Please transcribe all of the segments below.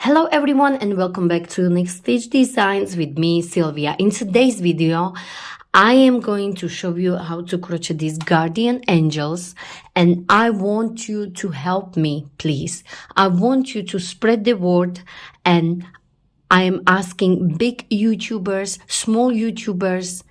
Hello everyone and welcome back to Next Stitch Designs with me, Sylvia. In today's video, I am going to show you how to crochet these guardian angels, and I want you to help me, please. I want you to spread the word, and I am asking big YouTubers, small YouTubers,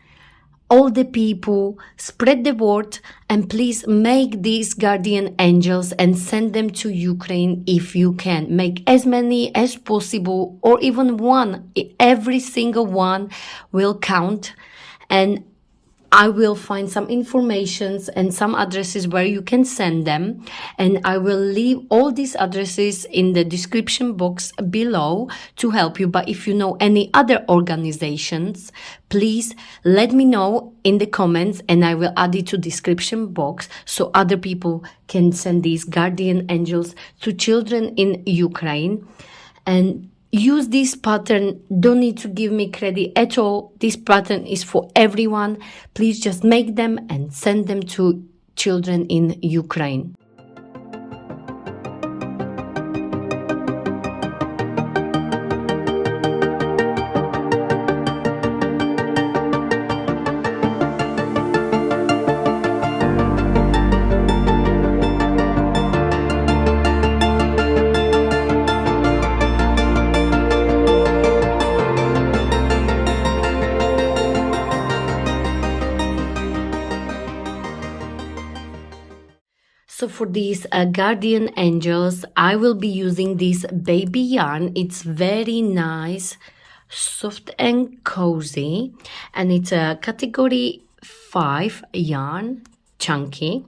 all the people, spread the word, and please make these guardian angels and send them to Ukraine if you can. Make as many as possible, or even one. Every single one will count, and I will find some informations and some addresses where you can send them, and I will leave all these addresses in the description box below to help you. But if you know any other organizations, please let me know in the comments and I will add it to description box so other people can send these guardian angels to children in Ukraine. And use this pattern. Don't need to give me credit at all. This pattern is for everyone. Please just make them and send them to children in Ukraine. So for these guardian angels, I will be using this baby yarn. It's very nice, soft and cozy, and it's a category 5 yarn, chunky.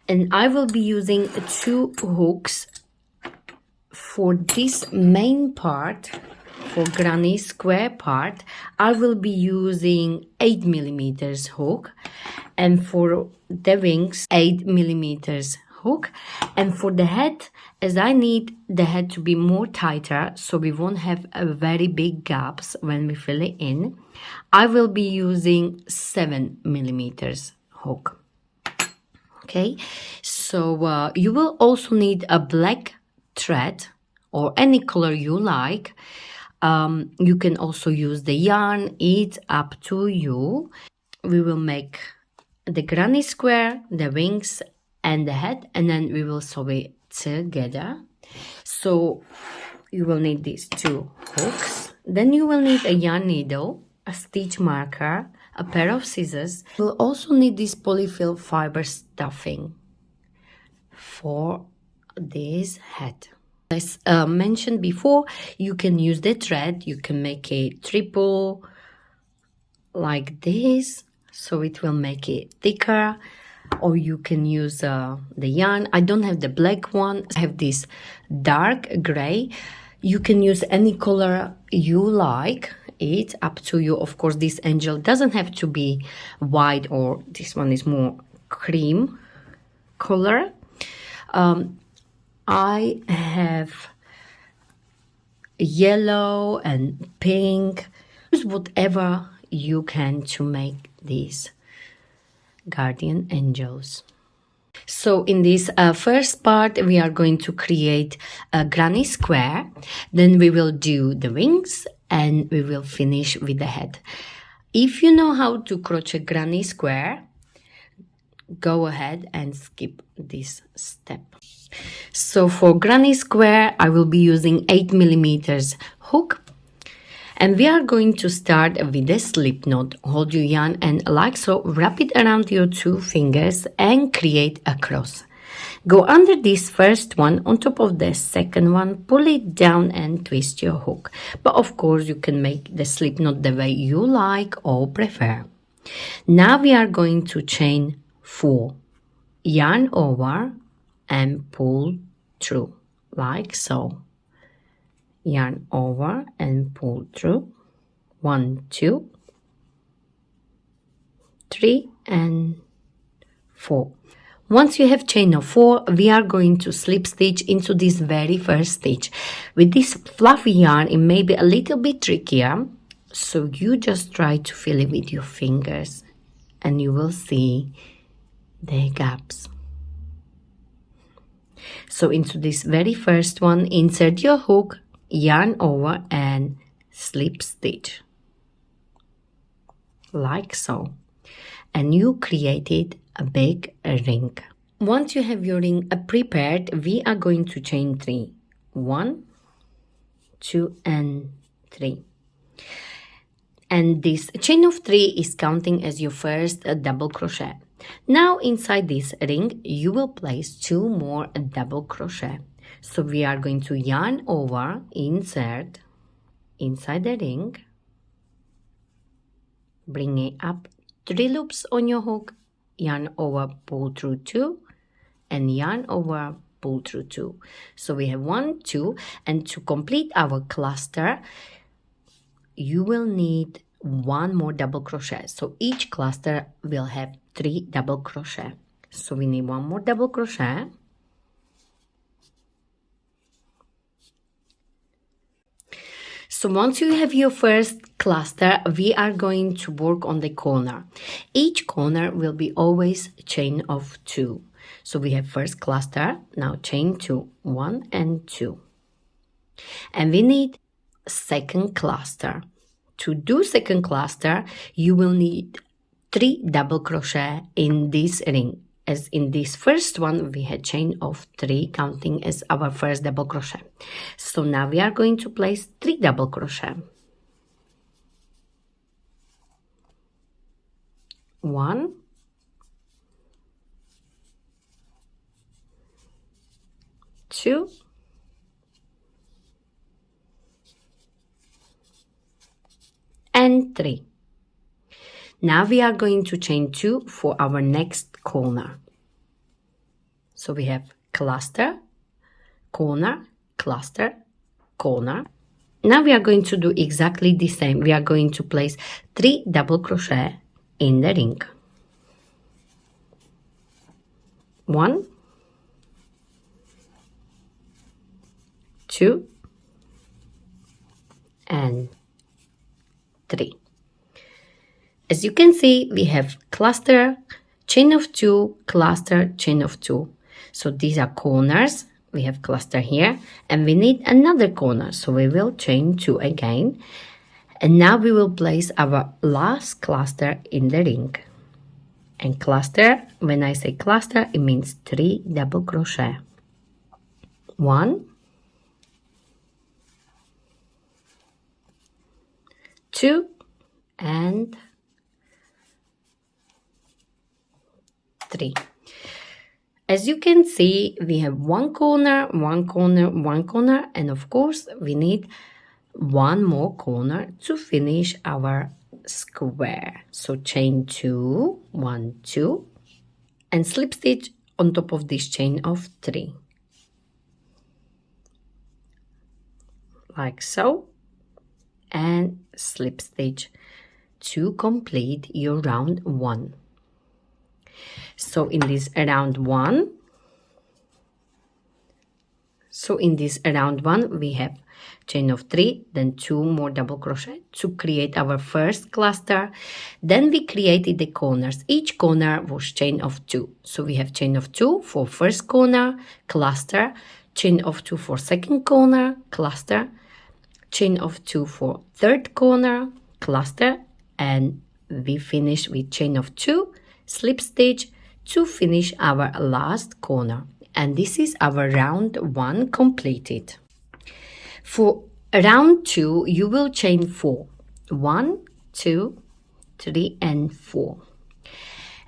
And I will be using 2 hooks for this main part. For granny square part, I will be using 8mm hook, and for the wings 8mm hook, and for the head, as I need the head to be more tighter so we won't have a very big gaps when we fill it in, I will be using 7mm hook. Okay, so you will also need a black thread or any color you like. You can also use the yarn, it's up to you. We will make the granny square, the wings and the head, and then we will sew it together. So you will need these 2 hooks. Then you will need a yarn needle, a stitch marker, a pair of scissors. You will also need this polyfill fiber stuffing for this head. As mentioned before, you can use the thread, you can make it triple like this, so it will make it thicker, or you can use the yarn. I don't have the black one, I have this dark gray. You can use any color you like, it's up to you. Of course, this angel doesn't have to be white, or this one is more cream color. I have yellow and pink. Use whatever you can to make these guardian angels. So in this first part, we are going to create a granny square. Then we will do the wings and we will finish with the head. If you know how to crochet granny square, go ahead and skip this step. So for granny square, I will be using 8mm hook, and we are going to start with a slip knot. Hold your yarn and like so, wrap it around your 2 fingers and create a cross. Go under this first one on top of the second one, pull it down and twist your hook. But of course you can make the slip knot the way you like or prefer. Now we are going to chain 4, yarn over and pull through like so. Yarn over and pull through. 1, 2, 3 and 4. Once you have chain of 4, we are going to slip stitch into this very first stitch. With this fluffy yarn, it may be a little bit trickier, so you just try to feel it with your fingers and you will see the gaps. So into this very first one, insert your hook, yarn over and slip stitch like so, and you created a big ring. Once you have your ring prepared, we are going to chain 3. 1, 2 and 3. And this chain of 3 is counting as your first double crochet. Now inside this ring you will place 2 more double crochet. So we are going to yarn over, insert inside the ring, bring it up 3 loops on your hook, yarn over, pull through 2, and yarn over, pull through 2. So we have 1, 2, and to complete our cluster you will need 1 more double crochet. So each cluster will have 3 double crochet. So we need 1 more double crochet. So once you have your first cluster, we are going to work on the corner. Each corner will be always chain of 2. So we have first cluster, now chain 2, 1 and 2. And we need second cluster. To do second cluster, you will need 3 double crochet in this ring. As in this first one, we had chain of 3, counting as our first double crochet. So now we are going to place 3 double crochet. 1, 2, and 3. Now we are going to chain 2 for our next corner. So we have cluster, corner, cluster, corner. Now we are going to do exactly the same. We are going to place 3 double crochet in the ring. 1, 2, and 3. As you can see, we have cluster, chain of 2, cluster, chain of 2. So these are corners. We have cluster here, and we need another corner. So we will chain 2 again. And now we will place our last cluster in the ring. And cluster, when I say cluster, it means 3 double crochet. 1, 2, and 3. As you can see, we have 1 corner, 1 corner, 1 corner, and of course we need 1 more corner to finish our square. So chain 2, 1, 2, and slip stitch on top of this chain of 3. Like so, and slip stitch to complete your round 1. So in this round 1, we have chain of 3, then 2 more double crochet to create our first cluster. Then we created the corners. Each corner was chain of 2. So we have chain of 2 for first corner, cluster, chain of 2 for second corner, cluster, chain of 2 for third corner, cluster, and we finish with chain of 2, slip stitch to finish our last corner. And this is our round 1 completed. For round 2, you will chain 4. 1, 2, 3, and 4.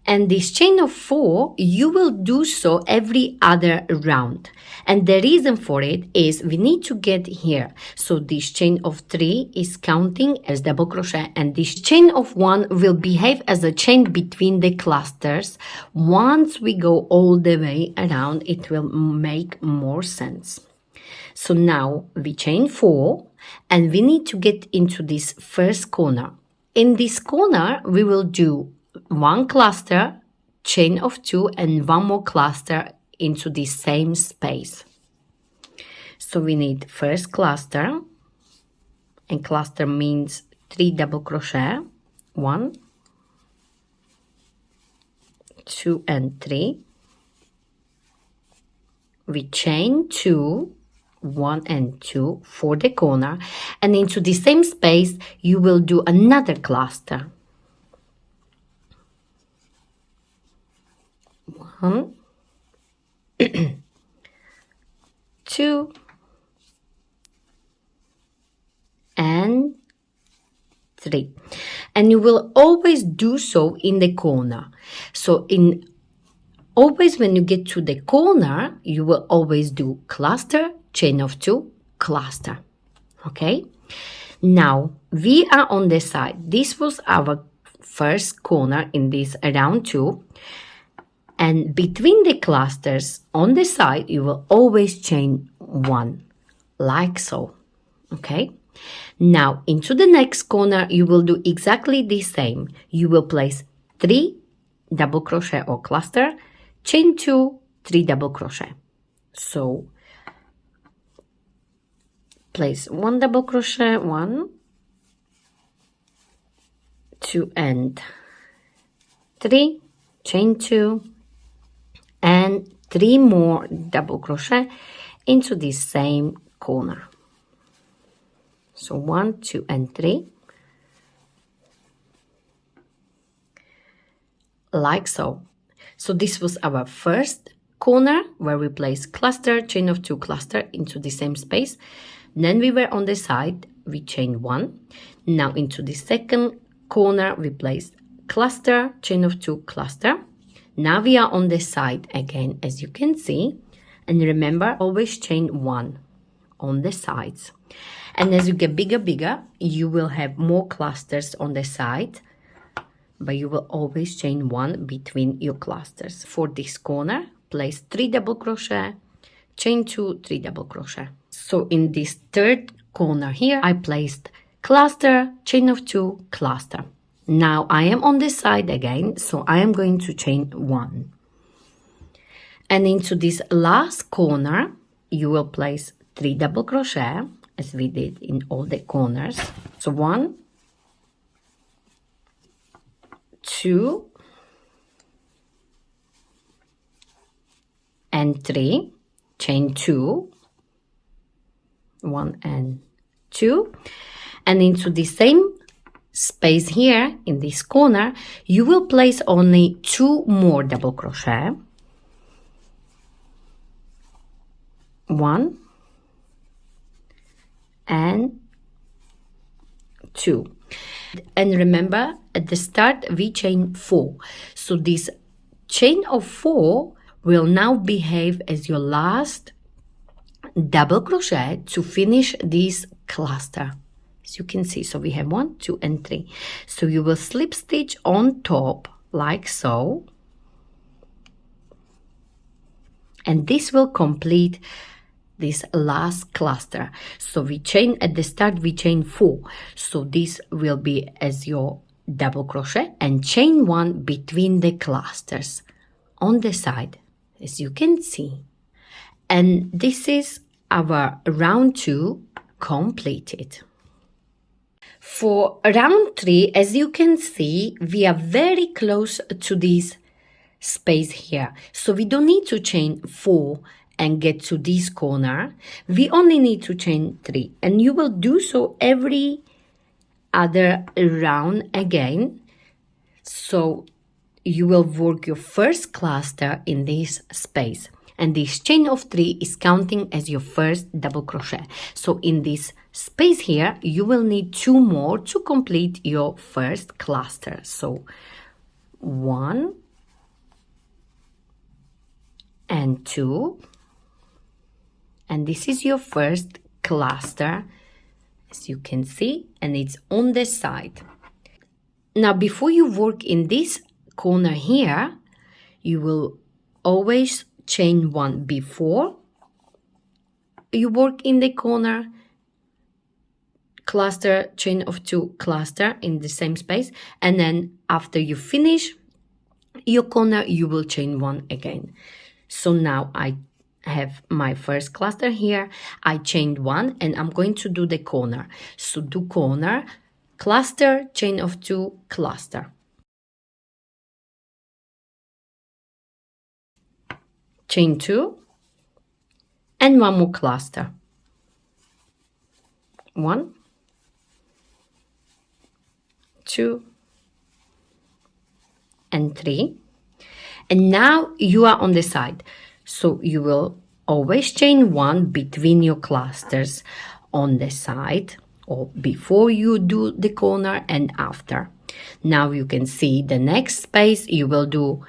And this chain of 4, you will do so every other round. And the reason for it is we need to get here. So this chain of 3 is counting as double crochet, and this chain of 1 will behave as a chain between the clusters. Once we go all the way around, it will make more sense. So now we chain 4, and we need to get into this first corner. In this corner, we will do 1 cluster, chain of 2, and 1 more cluster into the same space. So we need first cluster, and cluster means 3 double crochet. 1, 2, and 3. We chain 2, 1 and 2 for the corner, and into the same space you will do another cluster. 1 2 and 3, and you will always do so in the corner. So always when you get to the corner, you will always do cluster, chain of 2, cluster. Okay, now we are on the side. This was our first corner in this round 2, and between the clusters on the side you will always chain 1, like so. Okay, now into the next corner you will do exactly the same. You will place 3 double crochet or cluster, chain 2, 3 double crochet. So place 1 double crochet, 1, 2 and 3, chain 2, and 3 more double crochet into this same corner. So 1, 2 and 3, like so. So this was our first corner where we placed cluster, chain of 2, cluster into the same space. Then we were on the side, we chained 1. Now into the second corner we placed cluster, chain of 2, cluster. Now we are on the side again, as you can see, and remember, always chain 1 on the sides. And as you get bigger, you will have more clusters on the side, but you will always chain 1 between your clusters. For this corner, place 3 double crochet, chain 2, 3 double crochet. So in this third corner here, I placed cluster, chain of 2, cluster. Now I am on the side again, so I am going to chain 1. And into this last corner, you will place 3 double crochet, as we did in all the corners. So 1, 2, and 3, chain 2, 1 and 2, and into the same space here in this corner, you will place only 2 more double crochet, 1 and 2. And remember, at the start we chain 4, so this chain of 4 will now behave as your last double crochet to finish this cluster, as you can see. So we have 1, 2 and 3. So you will slip stitch on top like so, and this will complete this last cluster. So we chain at the start, we chain 4, so this will be as your double crochet, and chain 1 between the clusters on the side, as you can see. And this is our round 2 completed. For round 3, as you can see, we are very close to this space here, so we don't need to chain 4 and get to this corner. We only need to chain 3, and you will do so every other round again. So you will work your first cluster in this space, and this chain of 3 is counting as your first double crochet. So in this space here you will need 2 more to complete your first cluster. So 1 and 2, and this is your first cluster, as you can see, and it's on the side. Now before you work in this corner here, you will always chain 1 before you work in the corner, cluster, chain of 2, cluster in the same space, and then after you finish your corner you will chain 1 again. So now I have my first cluster here, I chained 1, and I'm going to do the corner. So do corner, cluster, chain of 2, cluster, chain 2, and 1 more cluster. 1, 2, and 3. And now you are on the side, so you will always chain 1 between your clusters on the side, or before you do the corner and after. Now you can see the next space, you will do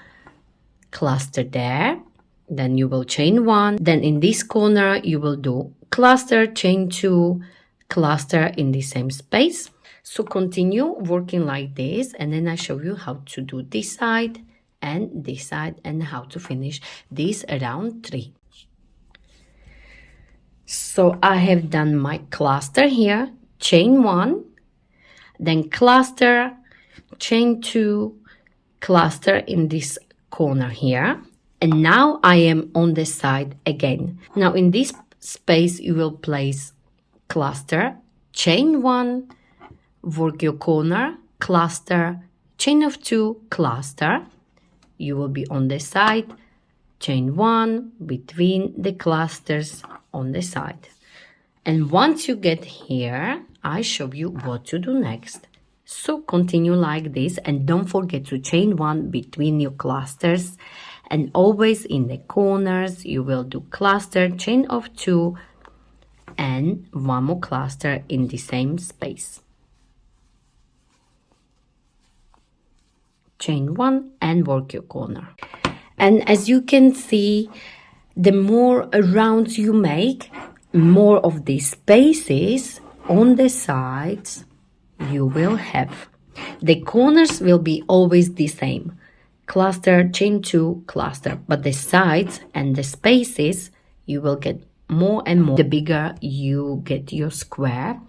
cluster there, then you will chain 1, then in this corner you will do cluster, chain 2, cluster in the same space. So continue working like this, and then I show you how to do this side and this side, and how to finish this round 3. So I have done my cluster here, chain 1, then cluster, chain 2, cluster in this corner here, and now I am on the side again. Now in this space you will place cluster, chain 1, work your corner, cluster, chain of 2, cluster. You will be on the side, chain 1 between the clusters on the side. And once you get here, I show you what to do next. So continue like this, and don't forget to chain 1 between your clusters, and always in the corners you will do cluster, chain of 2, and 1 more cluster in the same space. Chain 1 and work your corner. And as you can see, the more rounds you make, more of these spaces on the sides you will have. The corners will be always the same, cluster, chain 2, cluster, but the sides and the spaces you will get more and more the bigger you get your square.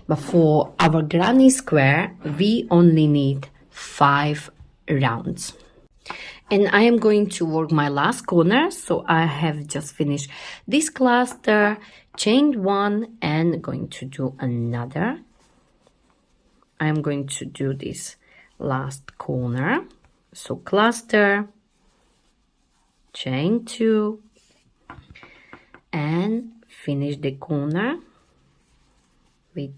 But for our granny square we only need 5 rounds. And I am going to work my last corner, so I have just finished this cluster, chained 1, and going to do another. I am going to do this last corner, so cluster, chain 2, and finish the corner with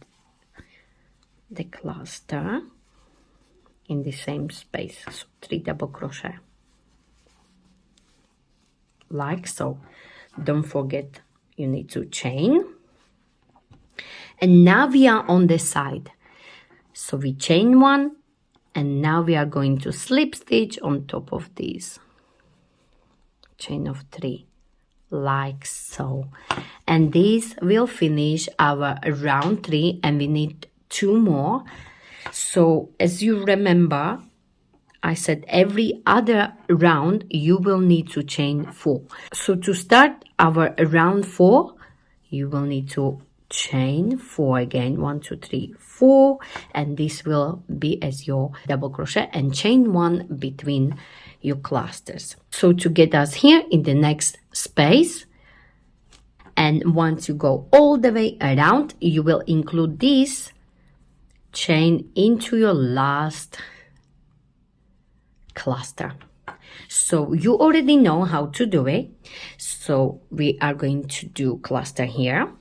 the cluster in the same space, so 3 double crochet like so. Don't forget you need to chain, and now we are on the side, so we chain 1, and now we are going to slip stitch on top of these, chain of 3 like so, and this will finish our round 3, and we need 2 more. So as you remember, I said every other round you will need to chain 4. So to start our round 4, you will need to chain 4 again, 1 2 3 4, and this will be as your double crochet, and chain 1 between your clusters. So to get us here in the next space, and once you go all the way around, you will include this chain into your last cluster. So you already know how to do it, so we are going to do cluster here.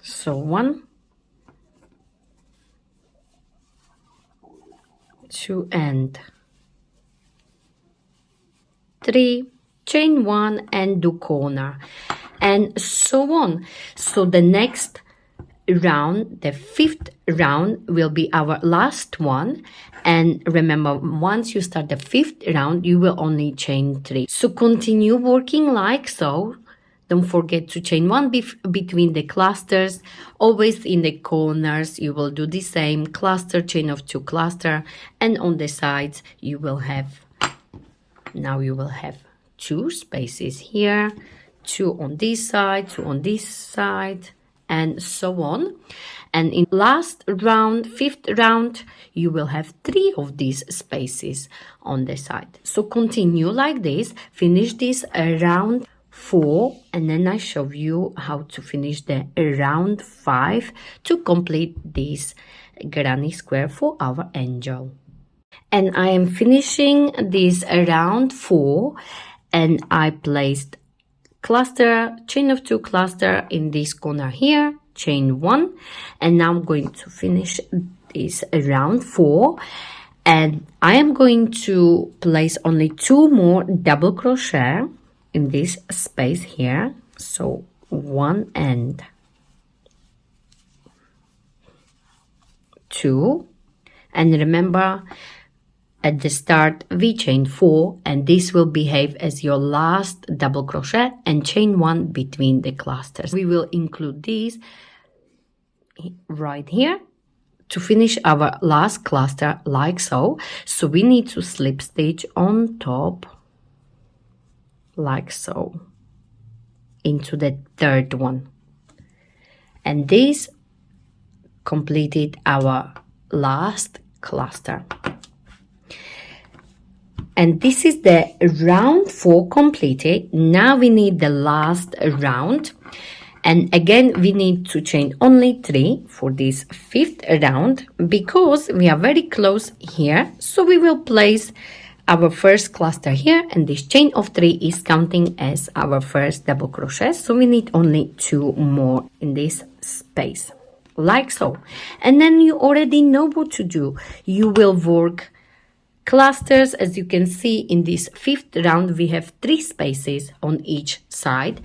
So 1 2 and 3, chain 1 and do corner, and so on. So the next round, the 5th round, will be our last one, and remember, once you start the 5th round you will only chain 3. So continue working like so. Don't forget to chain 1 between the clusters, always in the corners you will do the same, cluster, chain of 2, cluster, and on the sides you will have, now you will have 2 spaces here, 2 on this side, 2 on this side, and so on. And in last round, 5th round, you will have 3 of these spaces on the side. So continue like this, finish this round 4, and then I show you how to finish the round 5 to complete this granny square for our angel. And I am finishing this round 4, and I placed cluster, chain of 2 cluster in this corner here, chain 1, and now I'm going to finish this round 4, and I am going to place only 2 more double crochet in this space here. So 1 and 2, and remember at the start we chain 4, and this will behave as your last double crochet, and chain 1 between the clusters. We will include these right here to finish our last cluster like so. So we need to slip stitch on top like so into the third one, and this completed our last cluster. And this is the round 4 completed. Now we need the last round, and again we need to chain only 3 for this 5th round because we are very close here. So we will place our first cluster here, and this chain of 3 is counting as our first double crochet. So we need only 2 more in this space like so, and then you already know what to do. You will work clusters. As you can see, in this 5th round we have 3 spaces on each side,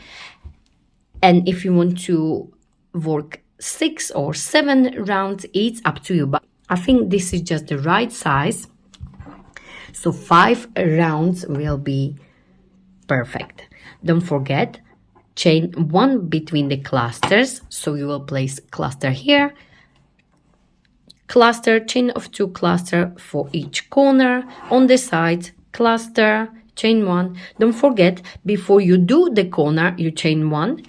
and if you want to work 6 or 7 rounds, it's up to you, but I think this is just the right size, so 5 rounds will be perfect. Don't forget, chain 1 between the clusters, so you will place cluster here, cluster, chain of 2 cluster for each corner, on the side cluster, chain 1. Don't forget, before you do the corner you chain 1,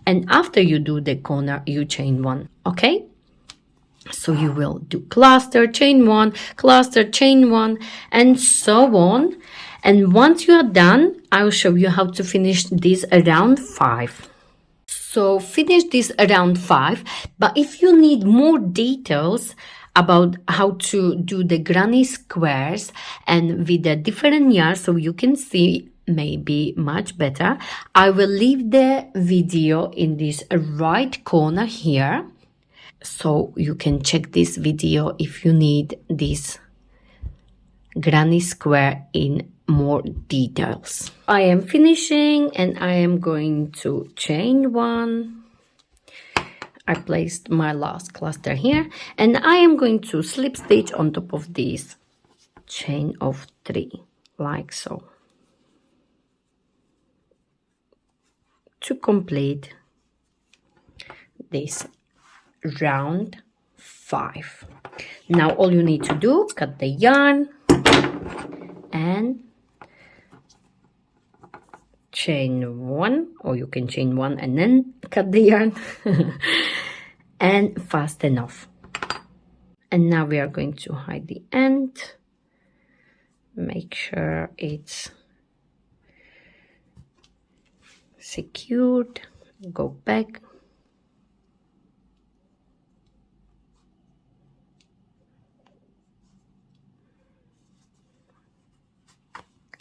and after you do the corner you chain 1. Okay, so you will do cluster, chain 1, cluster, chain 1, and so on. And once you are done, I will show you how to finish this round 5. So finish this round 5, but if you need more details about how to do the granny squares and with the different yarns, so you can see maybe much better, I will leave the video in this right corner here, so you can check this video if you need this granny square in more details. I am finishing, and I am going to chain 1. I placed my last cluster here, and I am going to slip stitch on top of this chain of 3 like so to complete this round 5. Now all you need to do, cut the yarn and chain 1, or you can chain 1 and then cut the yarn and fasten off. And now we are going to hide the end, make sure it's secured, go back,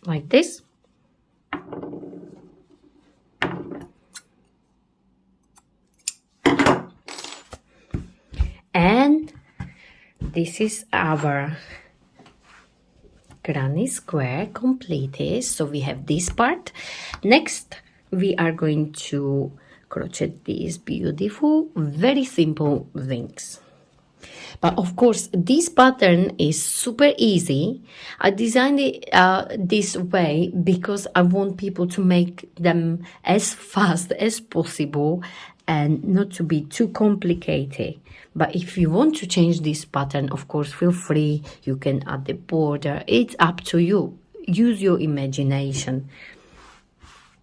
like this. And this is our granny square completed. So we have this part. Next we are going to crochet these beautiful, very simple wings. But of course this pattern is super easy. I designed it this way because I want people to make them as fast as possible and not to be too complicated. But if you want to change this pattern, of course, feel free. You can add the border. It's up to you. Use your imagination.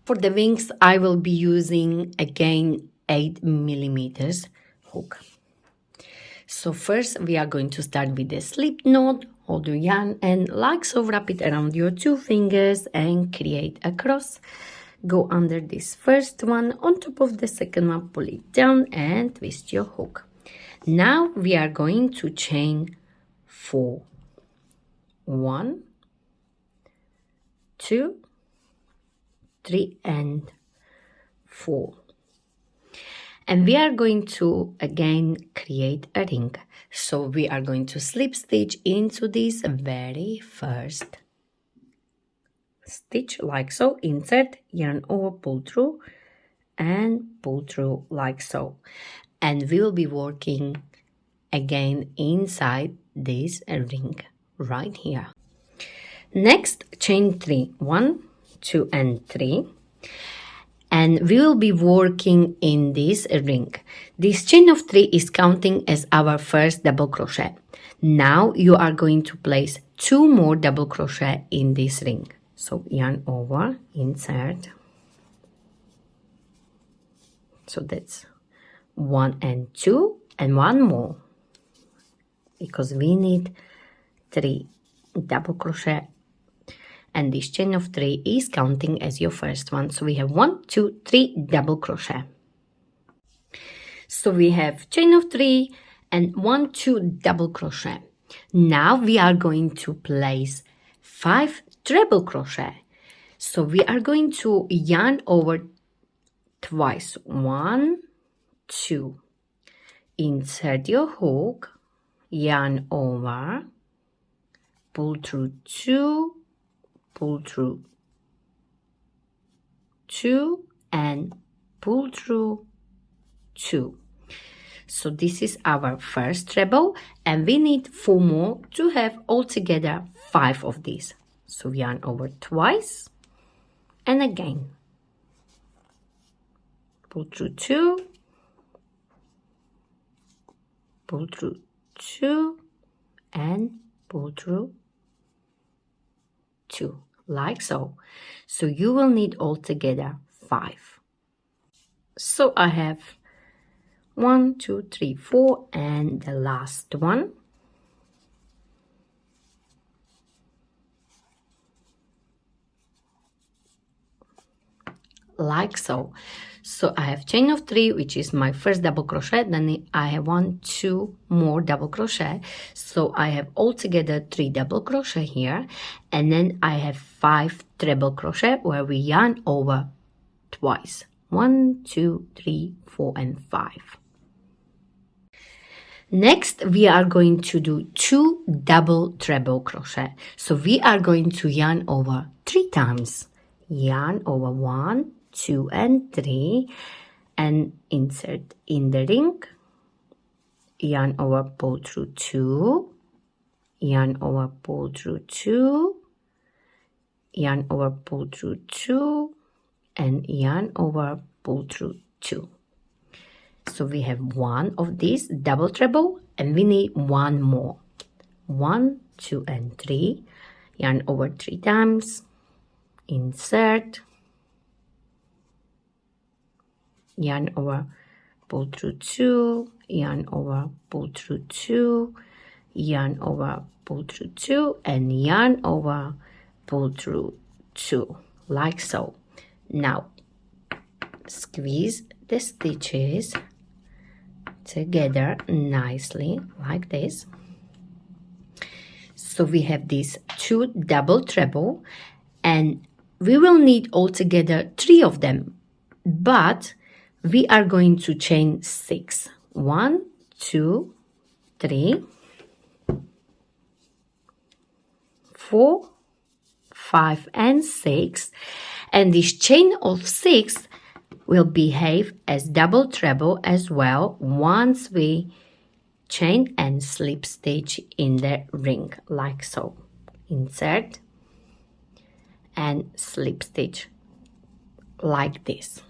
For the wings, I will be using again 8mm hook. So first we are going to start with the slip knot. Hold your yarn and like so wrap it around your 2 fingers and create a cross. Go under this first one, on top of the second one, pull it down and twist your hook. Now we are going to chain 4. 1, 2, 3 and 4. And we are going to again create a ring. So we are going to slip stitch into this very first stitch like so, insert, yarn over, pull through and pull through like so. And we will be working again inside this ring right here. Next, chain 3, 1, 2 and 3, and we will be working in this ring. This chain of 3 is counting as our first double crochet. Now you are going to place 2 more double crochet in this ring. So yarn over, insert. So that's 1 and 2 and 1 more, because we need 3 double crochet, and this chain of 3 is counting as your first one. So we have 1, 2, 3 double crochet. So we have chain of 3 and 1, 2 double crochet. Now we are going to place 5 treble crochet. So we are going to yarn over twice, 1, 2, insert your hook, yarn over, pull through 2, pull through 2 and pull through 2. So this is our first treble, and we need 4 more to have altogether 5 of these. So yarn over twice and again pull through 2, pull through 2 and pull through 2 like so. So you will need altogether 5. So I have 1, 2, 3, 4 and the last one. Like so. So I have chain of 3, which is my first double crochet, then I have 1, 2 more double crochet. So I have altogether 3 double crochet here, and then I have 5 treble crochet where we yarn over twice. 1, 2, 3, 4 and 5. Next, we are going to do 2 double treble crochet. So we are going to yarn over 3 times. Yarn over 1, 2 and 3 and insert in the ring, yarn over, pull through 2, yarn over, pull through 2, yarn over, pull through 2 and yarn over, pull through 2. So we have 1 of these double treble and we need 1 more. 1, 2 and 3, yarn over 3 times, insert, yarn over, pull through 2, yarn over, pull through 2, yarn over, pull through 2 and yarn over, pull through 2 like so. Now squeeze the stitches together nicely like this. So we have these 2 double treble and we will need altogether 3 of them, but we are going to chain 6. 1, 2, 3, 4, 5 and 6, and this chain of 6 will behave as double treble as well once we chain and slip stitch in the ring like so. Insert and slip stitch like this.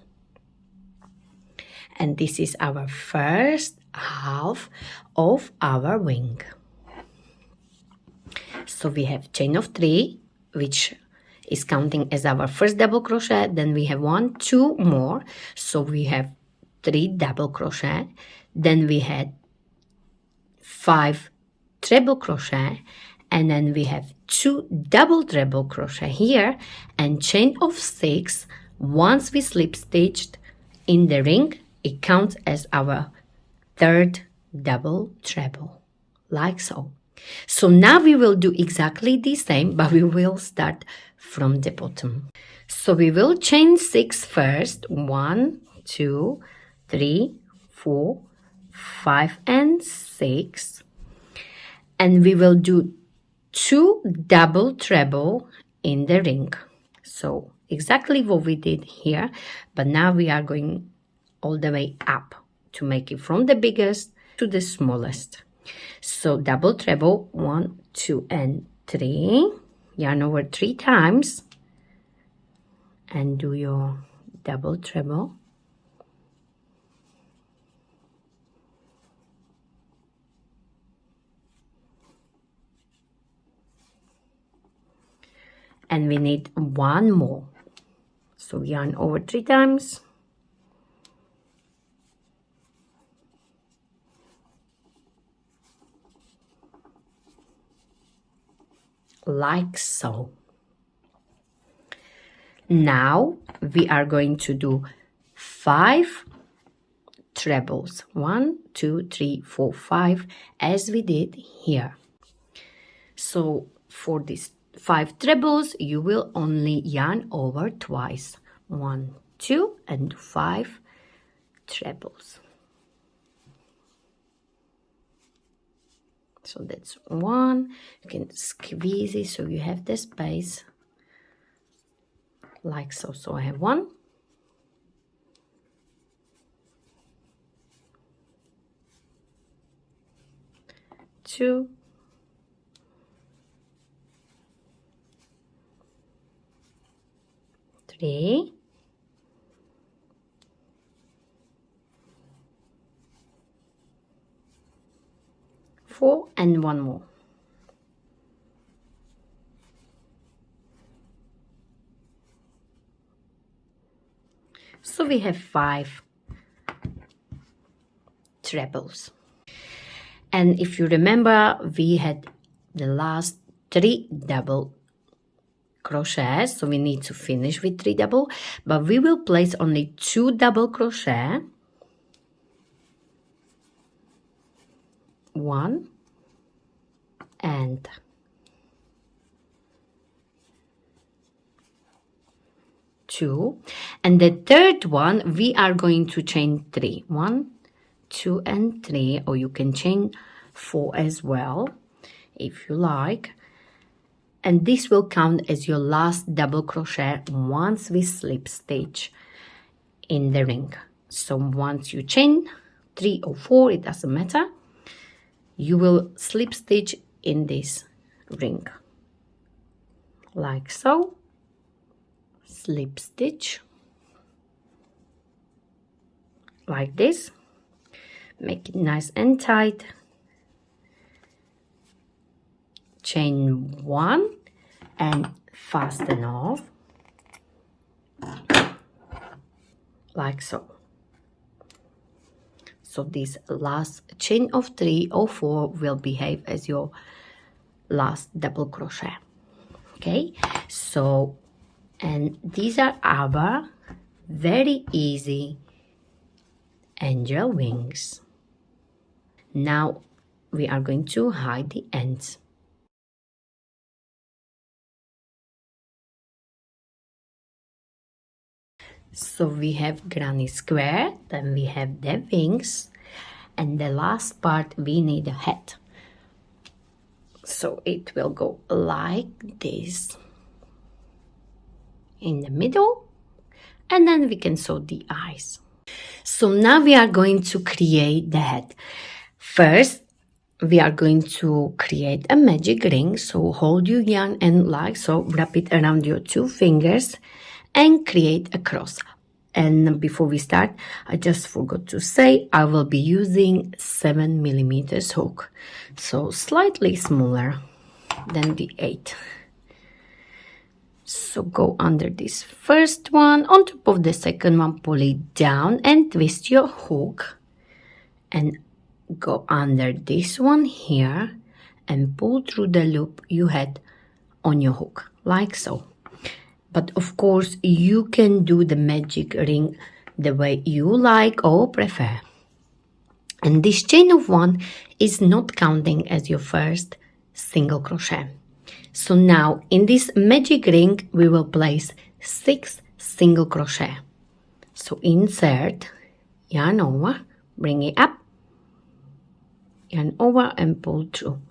And this is our first half of our wing. So we have chain of 3, which is counting as our first double crochet. Then we have 1, 2 more. So we have 3 double crochet. Then we had 5 treble crochet. And then we have 2 double treble crochet here and chain of 6. Once we slip stitched in the ring, it counts as our third double treble like so. So now we will do exactly the same, but we will start from the bottom. So we will chain 6 first. 1, 2, 3, 4, 5 and 6. And we will do 2 double treble in the ring. So exactly what we did here, but now we are going all the way up to make it from the biggest to the smallest. So double treble, 1, 2 and 3, yarn over 3 times and do your double treble. And we need 1 more. So yarn over 3 times. Like so. Now we are going to do 5 trebles. 1, 2, 3, 4, 5, as we did here. So for these 5 trebles, you will only yarn over twice. 1, 2, and 5 trebles. So that's 1. You can squeeze it so you have the space. Like so. So I have 1. 2. 3. 4 and 1 more. So we have 5 trebles. And if you remember, we had the last 3 double crochets, so we need to finish with 3 double, but we will place only 2 double crochet, 1 and 2, and the third one we are going to chain 3. 1, 2 and 3, or you can chain 4 as well if you like, and this will count as your last double crochet once we slip stitch in the ring. So once you chain 3 or 4, it doesn't matter, you will slip stitch in this ring like so. Slip stitch like this, make it nice and tight, chain 1 and fasten off like so. So this last chain of 3 or 4 will behave as your last double crochet. Okay, so and these are our very easy angel wings. Now we are going to hide the ends. So we have granny square, then we have the wings, and the last part we need a head. So it will go like this in the middle, and then we can sew the eyes. So now we are going to create the head. First, we are going to create a magic ring. So hold your yarn and like so, wrap it around your 2 fingers and create a cross. And before we start, I just forgot to say I will be using 7mm hook, so slightly smaller than the 8. So go under this first one, on top of the second one, pull it down and twist your hook and go under this one here and pull through the loop you had on your hook, like so. But of course, you can do the magic ring the way you like or prefer. And this chain of 1 is not counting as your first single crochet. So now in this magic ring we will place 6 single crochet. So insert, yarn over, bring it up, yarn over and pull through.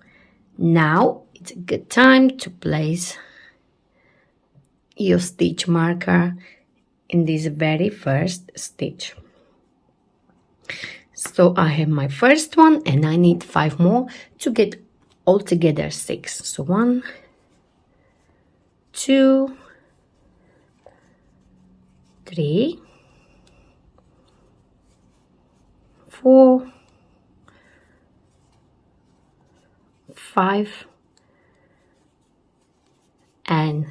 Now it's a good time to place your stitch marker in this very first stitch. So I have my first one and I need 5 more to get altogether 6. So 1, 2, 3, 4, 5, and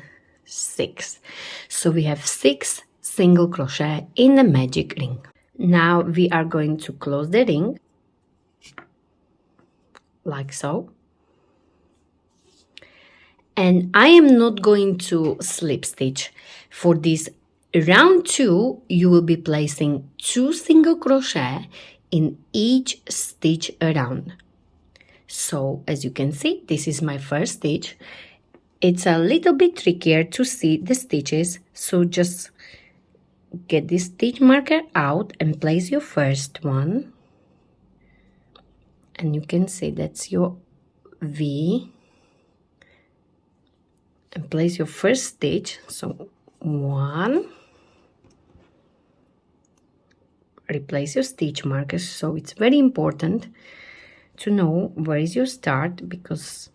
6. So we have 6 single crochet in the magic ring. Now we are going to close the ring like so. And I am not going to slip stitch. For this round 2, you will be placing 2 single crochet in each stitch around. So as you can see, this is my first stitch. It's a little bit trickier to see the stitches, so just get this stitch marker out and place your first one. And you can see that's your V. And place your first stitch. So 1. Replace your stitch markers. So it's very important to know where is your start, because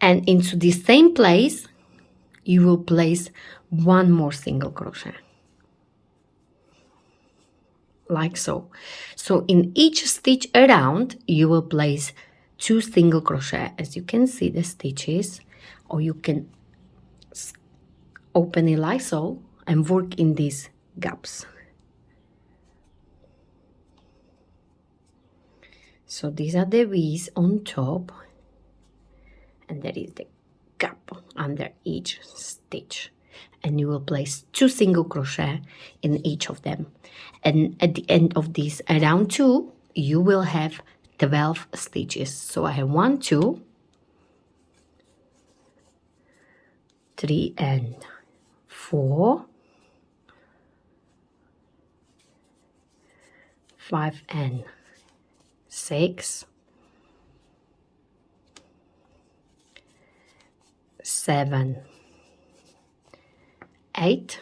and into the same place you will place 1 more single crochet like so. So in each stitch around you will place 2 single crochet, as you can see the stitches, or you can open it like so and work in these gaps. So these are the V's on top, and there is the gap under each stitch, and you will place 2 single crochet in each of them. And at the end of this round 2 you will have 12 stitches. So I have 1, 2, 3 and 4, 5 and 6, 7, 8,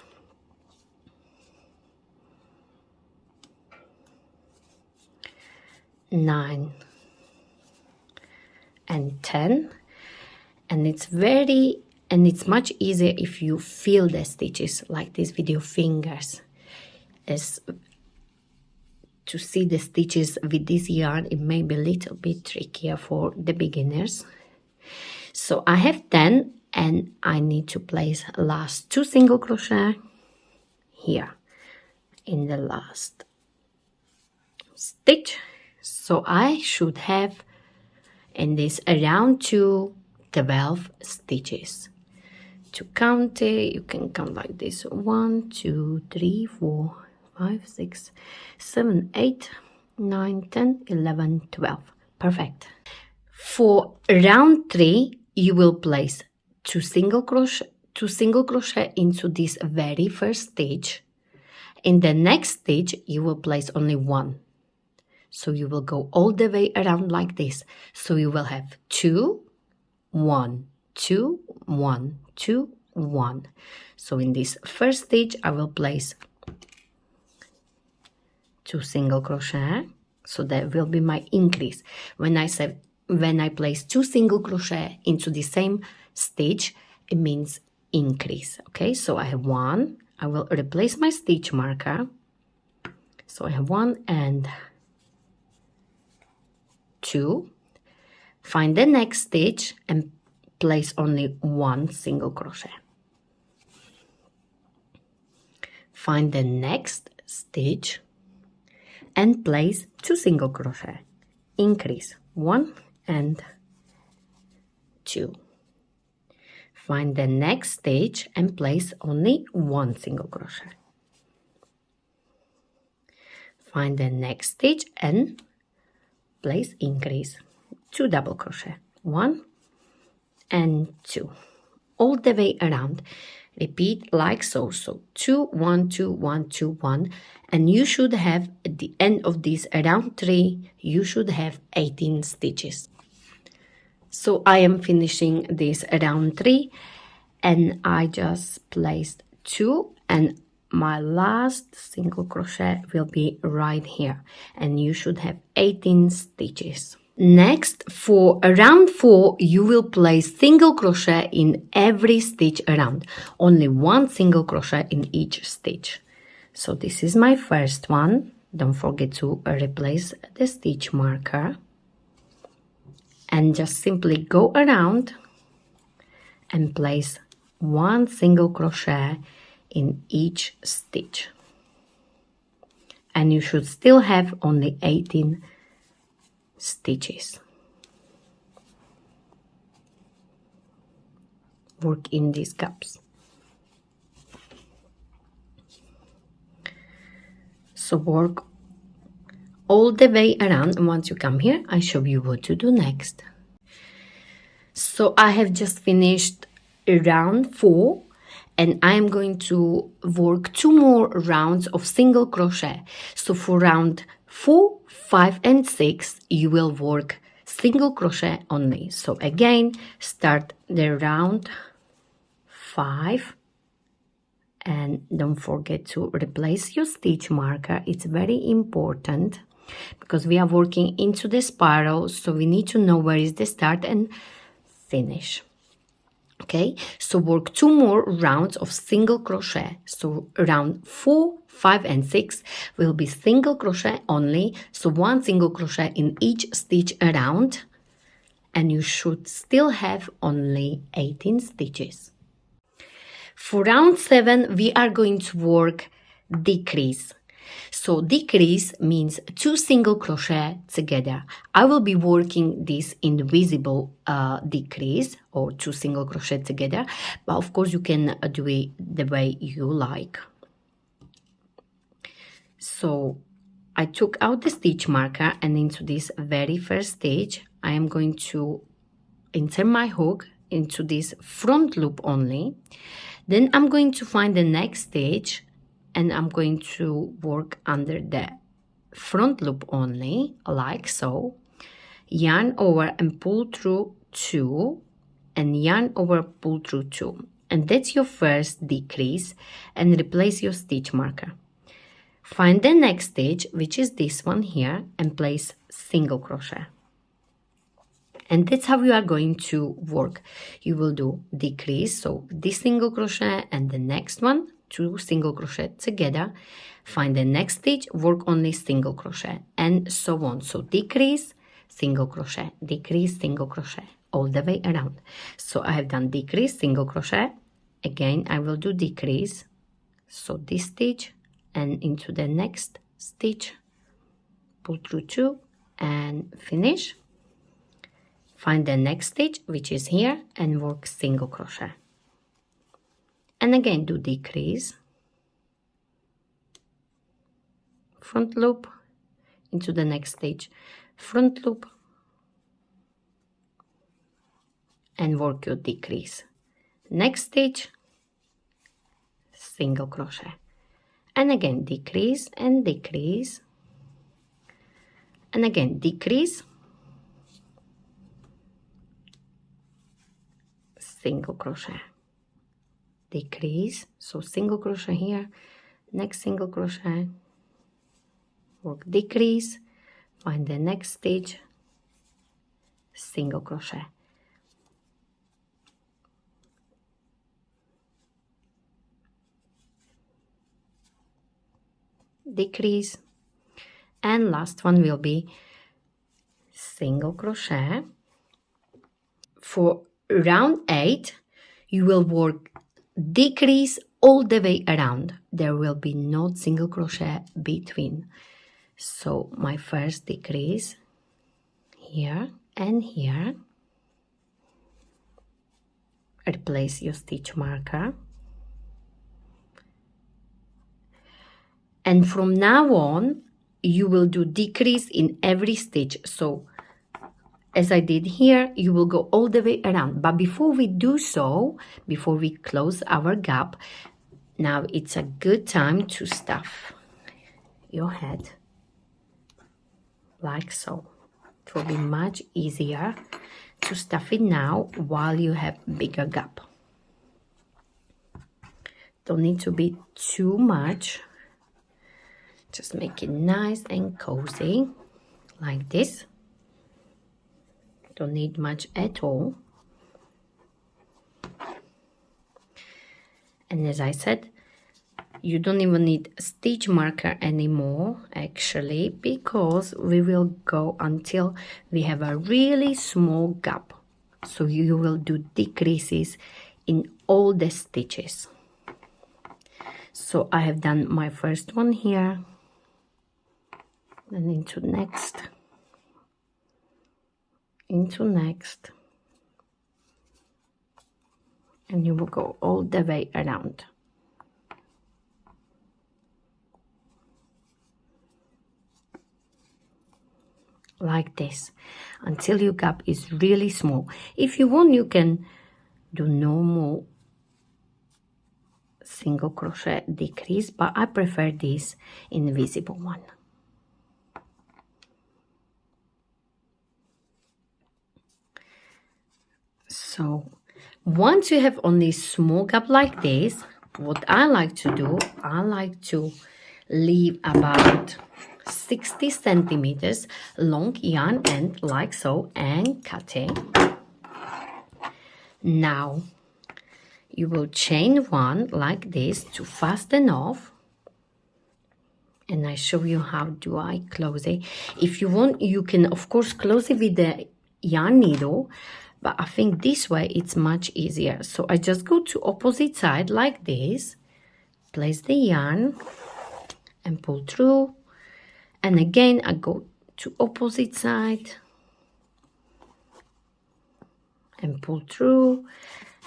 9 and 10. And it's much easier if you feel the stitches like this with your fingers. As to see the stitches with this yarn, it may be a little bit trickier for the beginners. So I have 10 and I need to place last 2 single crochet here in the last stitch. So I should have in this around 12 stitches. To count it, you can count like this: 1, 2, 3, 4, 5, 6, 7, 8, 9, 10, 11, 12. Perfect. For round 3, you will place 2 single crochet into this very first stitch. In the next stitch, you will place only 1. So you will go all the way around like this. So you will have 2, 1, 2, 1, 2, 1. So in this first stitch, I will place 2 single crochet. So that will be my increase. When I place 2 single crochet into the same stitch, it means increase. Okay, so I have 1. I will replace my stitch marker. So I have 1 and 2. Find the next stitch and place only 1 single crochet. Find the next stitch and place 2 single crochet. Increase 1 and 2. Find the next stitch and place only 1 single crochet. Find the next stitch and place increase 2 double crochet, 1 and 2, all the way around. Repeat like so. So 2 1 2 1 2 1, and you should have at the end of this around 3 you should have 18 stitches. So I am finishing this around 3, and I just placed 2, and my last single crochet will be right here, and you should have 18 stitches. Next, for round 4, you will place single crochet in every stitch around, only one single crochet in each stitch. So this is my first one. Don't forget to replace the stitch marker, and just simply go around and place one single crochet in each stitch, and you should still have only 18 stitches. Work in these gaps. So work all the way around, and once you come here I show you what to do next. So I have just finished round 4, and I am going to work 2 more rounds of single crochet. So for round 4, 5 and 6 you will work single crochet only. So again, start the round 5, and don't forget to replace your stitch marker. It's very important because we are working into the spiral, so we need to know where is the start and finish. Okay, so work 2 more rounds of single crochet. So round 4, 5 and 6 will be single crochet only, so one single crochet in each stitch around, and you should still have only 18 stitches. For round 7 we are going to work decrease. So decrease means 2 single crochet together. I will be working this invisible decrease, or 2 single crochet together, but of course you can do it the way you like. So I took out the stitch marker, and into this very first stitch I am going to insert my hook into this front loop only. Then I'm going to find the next stitch, and I'm going to work under the front loop only, like so. Yarn over and pull through 2, and yarn over, pull through 2. And that's your first decrease, and replace your stitch marker. Find the next stitch, which is this one here, and place single crochet. And that's how you are going to work. You will do decrease, so this single crochet and the next one, 2 single crochet together. Find the next stitch, work only single crochet, and so on. So decrease, single crochet, decrease, single crochet, all the way around. So I have done decrease, single crochet. Again I will do decrease, so this stitch and into the next stitch, pull through 2 and finish. Find the next stitch, which is here, and work single crochet. And again do decrease, front loop, into the next stitch, front loop, and work your decrease. Next stitch, single crochet, and again decrease and decrease, and again decrease, single crochet, decrease, so single crochet here, next single crochet, work decrease, find the next stitch, single crochet, decrease, and last one will be single crochet. For round 8 you will work decrease all the way around. There will be no single crochet between. So my first decrease here and here, replace your stitch marker, and from now on you will do decrease in every stitch. So as I did here, you will go all the way around. But before we do so, before we close our gap, now it's a good time to stuff your head like so. It will be much easier to stuff it now while you have bigger gap. Don't need to be too much. Just make it nice and cozy like this. Don't need much at all. And as I said, you don't even need a stitch marker anymore, actually, because we will go until we have a really small gap. So you will do decreases in all the stitches. So I have done my first one here, then into next, into next, and you will go all the way around. Like this, until your gap is really small. If you want, you can do normal single crochet decrease, but I prefer this invisible one. So once you have only small gap like this, what I like to do, I like to leave about 60 centimeters long yarn end like so and cut it. Now you will chain one like this to fasten off, and I show you how do I close it. If you want, you can of course close it with the yarn needle, but I think this way it's much easier. So I just go to opposite side like this, place the yarn and pull through, and again I go to opposite side and pull through,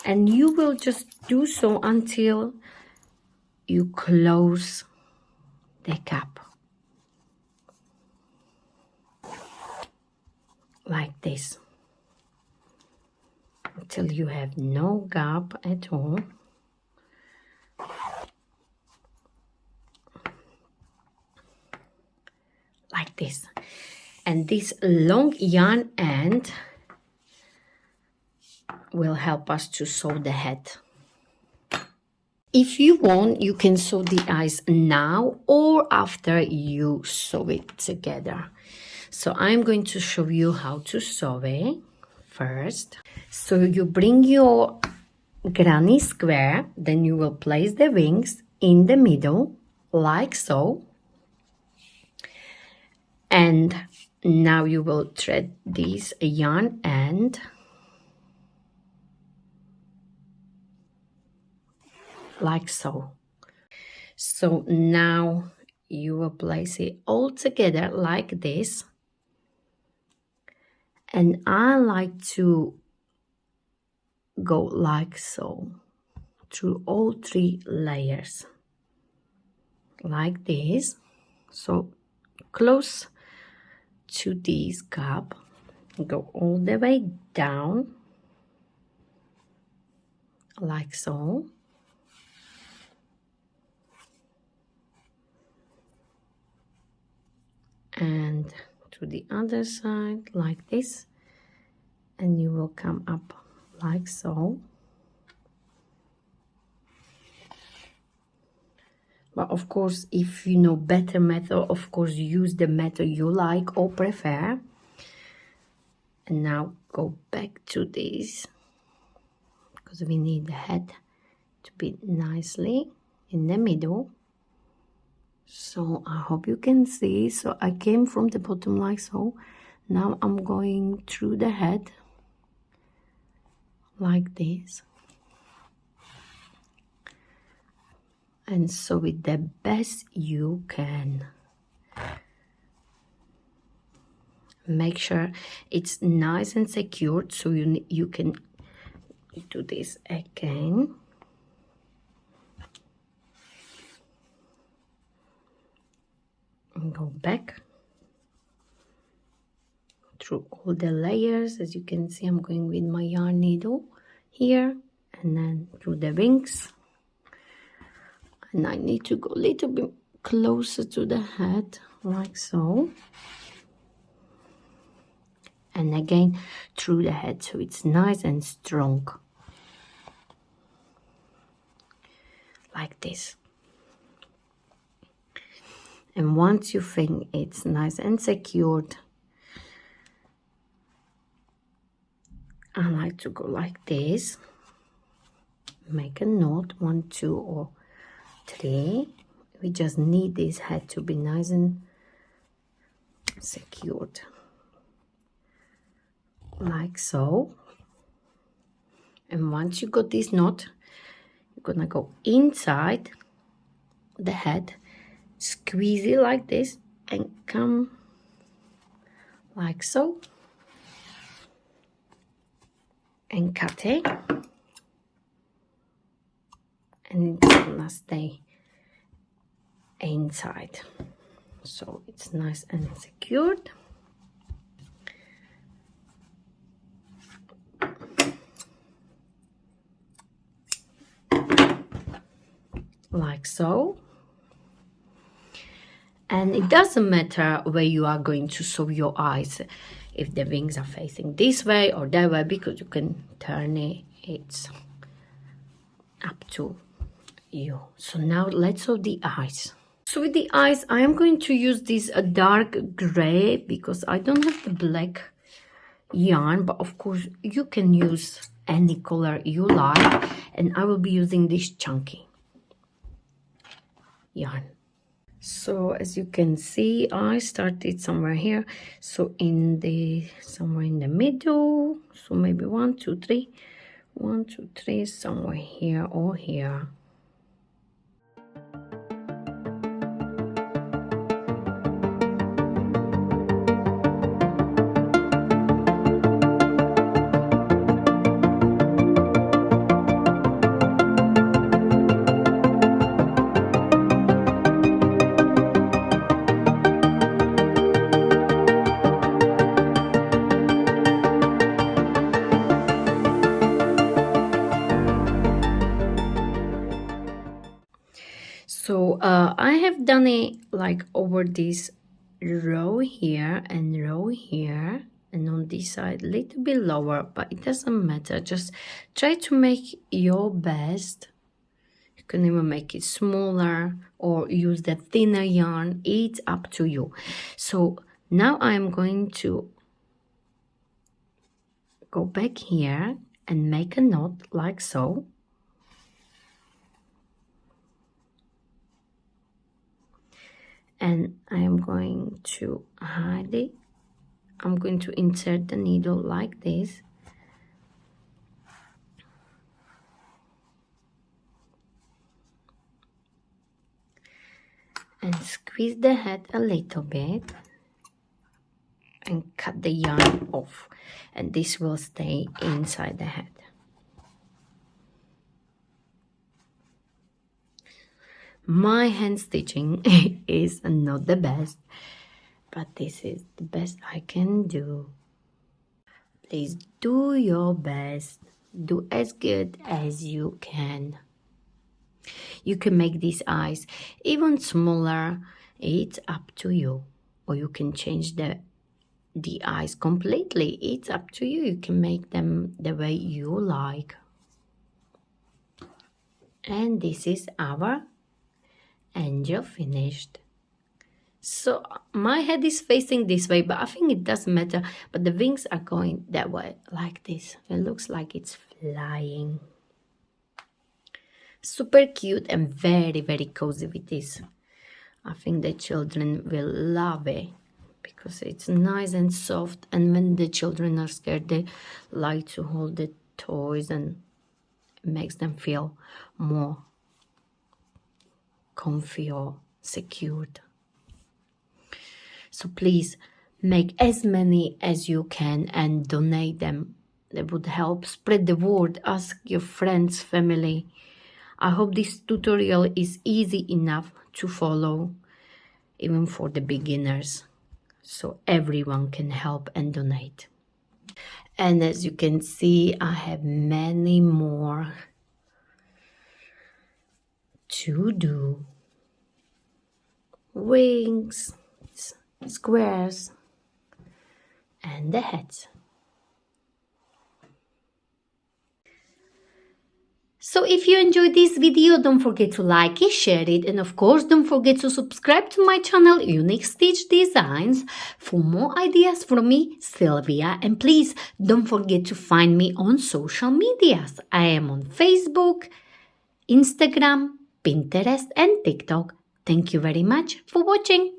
and you will just do so until you close the gap like this, until you have no gap at all. Like this. And this long yarn end will help us to sew the head. If you want, you can sew the eyes now or after you sew it together. So I'm going to show you how to sew it first. So you bring your granny square, then you will place the wings in the middle like so. And now you will thread this yarn end like so. So now you will place it all together like this, and I like to go like so through all 3 layers like this. So close to this gap, go all the way down like so, and to the other side like this, and you will come up like so. But of course, if you know better method, of course use the method you like or prefer. And now go back to this, because we need the head to be nicely in the middle. So I hope you can see. So I came from the bottom like so. Now I'm going through the head like this, and sew it the best you can. Make sure it's nice and secured, so you can do this again. And go back through all the layers. As you can see, I'm going with my yarn needle here and then through the wings. And I need to go a little bit closer to the head, like so. And again through the head, so it's nice and strong. Like this. And once you think it's nice and secured, I like to go like this. Make a knot, 1, 2, or 3. We just need this head to be nice and secured. Like so. And once you got this knot, you're gonna go inside the head, squeeze it like this, and come like so, and cut it, and it's gonna stay inside, so it's nice and secured. Like so. And it doesn't matter where you are going to sew your eyes, if the wings are facing this way or that way, because you can turn it. It's up to you. So now let's sew the eyes. So with the eyes, I am going to use this dark gray because I don't have the black yarn, but of course you can use any color you like, and I will be using this chunky yarn. So as you can see, I started somewhere here, so somewhere in the middle, so maybe 1, 2, 3, 1, 2, 3, somewhere here or here. So I have done it like over this row here and row here, and on this side a little bit lower, but it doesn't matter. Just try to make your best. You can even make it smaller or use the thinner yarn. It's up to you. So now I'm going to go back here and make a knot like so. And I am going to hide it. I'm going to insert the needle like this. And squeeze the head a little bit. And cut the yarn off. And this will stay inside the head. My hand stitching is not the best, but this is the best I can do. Please do your best. Do as good as you can. You can make these eyes even smaller. It's up to you. Or you can change the eyes completely. It's up to you. You can make them the way you like. And this is our angel finished. So my head is facing this way, but I think it doesn't matter, but the wings are going that way, like this. It looks like it's flying. Super cute and very, very cozy with this. I think the children will love it because it's nice and soft, and when the children are scared, they like to hold the toys, and it makes them feel more comfy or secured. So please make as many as you can and donate them. That would help spread the word. Ask your friends, family. I hope this tutorial is easy enough to follow, even for the beginners. so everyone can help and donate. And as you can see, I have many more to do. Wings, squares, and the heads. So if you enjoyed this video, don't forget to like it, share it, and of course don't forget to subscribe to my channel Unique Stitch Designs for more ideas from me, Sylvia, and please don't forget to find me on social medias. I am on Facebook, Instagram, Pinterest, and TikTok. Thank you very much for watching.